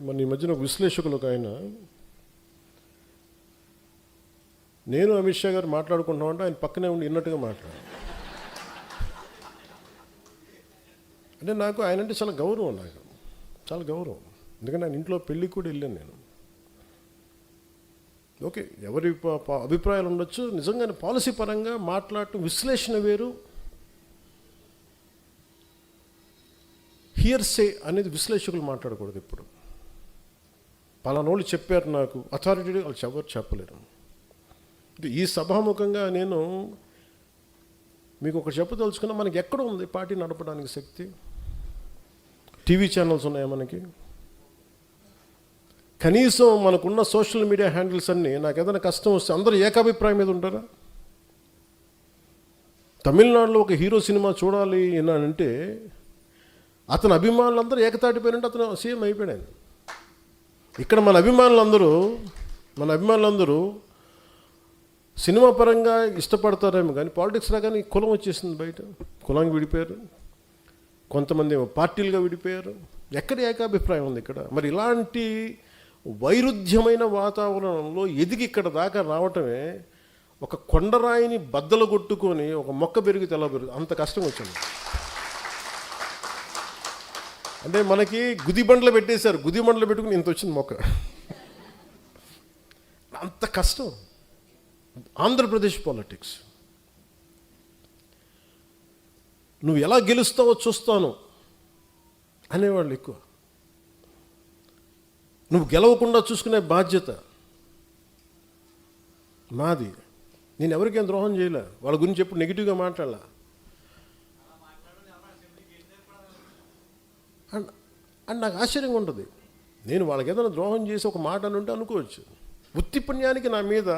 మన ఈ మధ్యన ఒక విశ్లేషకులు ఒక ఆయన, నేను అమిత్ షా గారు మాట్లాడుకుంటున్నామంటే ఆయన పక్కనే ఉండి విన్నట్టుగా మాట్లాడారు. అంటే నాకు ఆయన అంటే చాలా గౌరవం, నాకు చాలా గౌరవం. ఎందుకంటే ఆయన ఇంట్లో పెళ్ళికి కూడా వెళ్ళాను నేను. ఓకే, ఎవరి అభిప్రాయాలు ఉండొచ్చు. నిజంగానే పాలసీ పరంగా మాట్లాడటం విశ్లేషణ వేరు, హియర్సే అనేది విశ్లేషకులు మాట్లాడకూడదు. ఇప్పుడు పలానోళ్ళు చెప్పారు, నాకు అథారిటీ వాళ్ళు ఎవరు చెప్పలేరు. ఈ సభాముఖంగా నేను మీకు ఒకటి చెప్పదలుచుకున్నా, మనకి ఎక్కడ ఉంది పార్టీ నడపడానికి శక్తి? టీవీ ఛానల్స్ ఉన్నాయా మనకి? కనీసం మనకున్న సోషల్ మీడియా హ్యాండిల్స్ అన్నీ, నాకు ఏదైనా కష్టం వస్తే అందరూ ఏకాభిప్రాయం మీద ఉంటారా? తమిళనాడులో ఒక హీరో సినిమా చూడాలి అని అంటే అతని అభిమానులందరూ ఏకతాటిపోయినంటే అతను సీఎం అయిపోయాడు. ఇక్కడ మన అభిమానులందరూ సినిమా పరంగా ఇష్టపడతారేమో కానీ పాలిటిక్స్ రాగానే కులం వచ్చేసింది బయట. కులానికి విడిపోయారు, కొంతమంది పార్టీలుగా విడిపోయారు. ఎక్కడ ఏకాభిప్రాయం ఉంది ఇక్కడ? మరి ఇలాంటి వైరుధ్యమైన వాతావరణంలో ఎదిగి ఇక్కడ దాకా రావటమే ఒక కొండరాయిని బద్దలు కొట్టుకొని ఒక మొక్క పెరిగితే ఎలా పెరుగు అంత కష్టం వచ్చింది. అంటే మనకి గుదిబండ్లు పెట్టేశారు, గుదిబండ్లు పెట్టుకుని ఇంత వచ్చింది మొక్క. అంత కష్టం ఆంధ్రప్రదేశ్ పాలిటిక్స్. నువ్వు ఎలా గెలుస్తావో చూస్తాను అనేవాళ్ళు ఎక్కువ. నువ్వు గెలవకుండా చూసుకునే బాధ్యత మాది. నేను ఎవరికేం ద్రోహం చేయలే, వాళ్ళ గురించి ఎప్పుడు నెగిటివ్గా మాట్లాడాల. అండ్ నాకు ఆశ్చర్యంగా ఉంటుంది, నేను వాళ్ళకి ఏదైనా ద్రోహం చేసి ఒక మాట అని ఉంటే అనుకోవచ్చు. ఉత్తి పుణ్యానికి నా మీద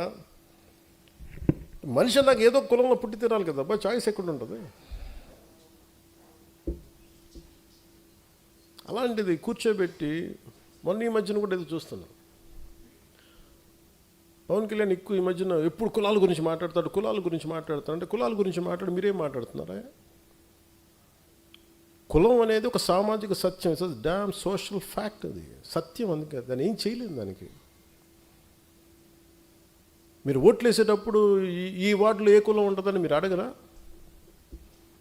మనిషి నాకు ఏదో కులంలో పుట్టి తీరాలి కదా, అబ్బా చాయిస్ ఎక్కడ ఉంటుంది? అలాంటిది కూర్చోబెట్టి మొన్న ఈ మధ్యన కూడా ఏదో చూస్తున్నాను. పవన్ కళ్యాణ్ ఎక్కువ ఈ మధ్యన ఎప్పుడు కులాల గురించి మాట్లాడతాడు అంటే కులాల గురించి మాట్లాడి మీరేం మాట్లాడుతున్నారా? కులం అనేది ఒక సామాజిక సత్యం, ఇట్స్ డామ్ సోషల్ ఫ్యాక్ట్. అది సత్యం, అందుకే దాన్ని ఏం చేయలేదు. దానికి మీరు ఓట్లు వేసేటప్పుడు ఈ వార్డులో ఏ కులం ఉంటుందని మీరు అడగరా?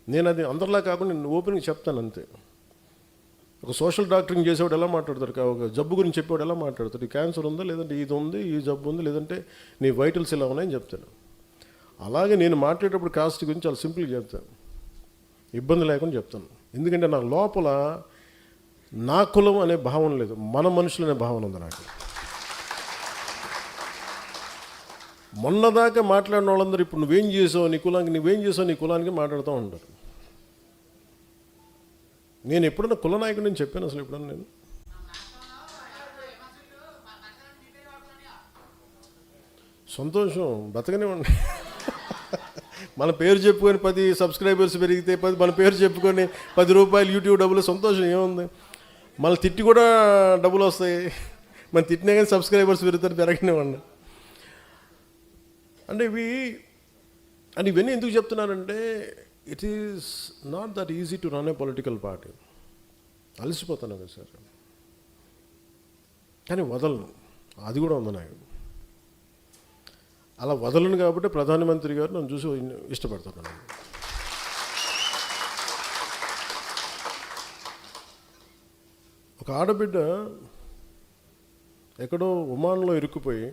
నేను అది అందరిలా కాకుండా నేను ఓపెన్గా చెప్తాను అంతే. ఒక సోషల్ డాక్టరింగ్ చేసేవాడు ఎలా మాట్లాడతాడు, ఒక జబ్బు గురించి చెప్పేవాడు ఎలా మాట్లాడతాడు? ఈ క్యాన్సర్ ఉందా, లేదంటే ఇది ఉంది, ఈ జబ్బు ఉంది, లేదంటే నీ వైటల్స్ ఇలా ఉన్నాయని చెప్తాను. అలాగే నేను మాట్లాడేటప్పుడు కాస్ట్ గురించి చాలా సింపుల్గా చెప్తాను, ఇబ్బంది లేకుండా చెప్తాను. ఎందుకంటే నా లోపల నా కులం అనే భావన లేదు, మన మనుషులు అనే భావన ఉంది నాకు. మొన్నదాకా మాట్లాడిన వాళ్ళందరూ ఇప్పుడు నువ్వేం చేసావు నీ కులానికి మాట్లాడుతూ ఉంటారు. నేను ఎప్పుడన్నా కుల నాయకుడు నేను చెప్పాను అసలు? ఎప్పుడన్నా నేను సంతోషం బతకనే ఉండి మన పేరు చెప్పుకొని 10 సబ్స్క్రైబర్స్ పెరిగితే మన పేరు చెప్పుకొని 10 రూపాయలు యూట్యూబ్ డబ్బులు, సంతోషం ఏముంది? మళ్ళీ తిట్టి కూడా డబ్బులు వస్తాయి. మనం తిట్టినా కానీ సబ్స్క్రైబర్స్ పెరగనివ్వండి. అంటే ఇవన్నీ ఎందుకు చెప్తున్నానంటే, it is not that easy to run a political party. అలసిపోతాను కదా సార్, కానీ వదలను. అది కూడా ఉంది నాకు. అలా వదలను కాబట్టి ప్రధానమంత్రి గారు నన్ను చూసి ఇష్టపడుతున్నాను. ఒక ఆడబిడ్డ ఎక్కడో ఒమాన్లో ఇరుక్కుపోయి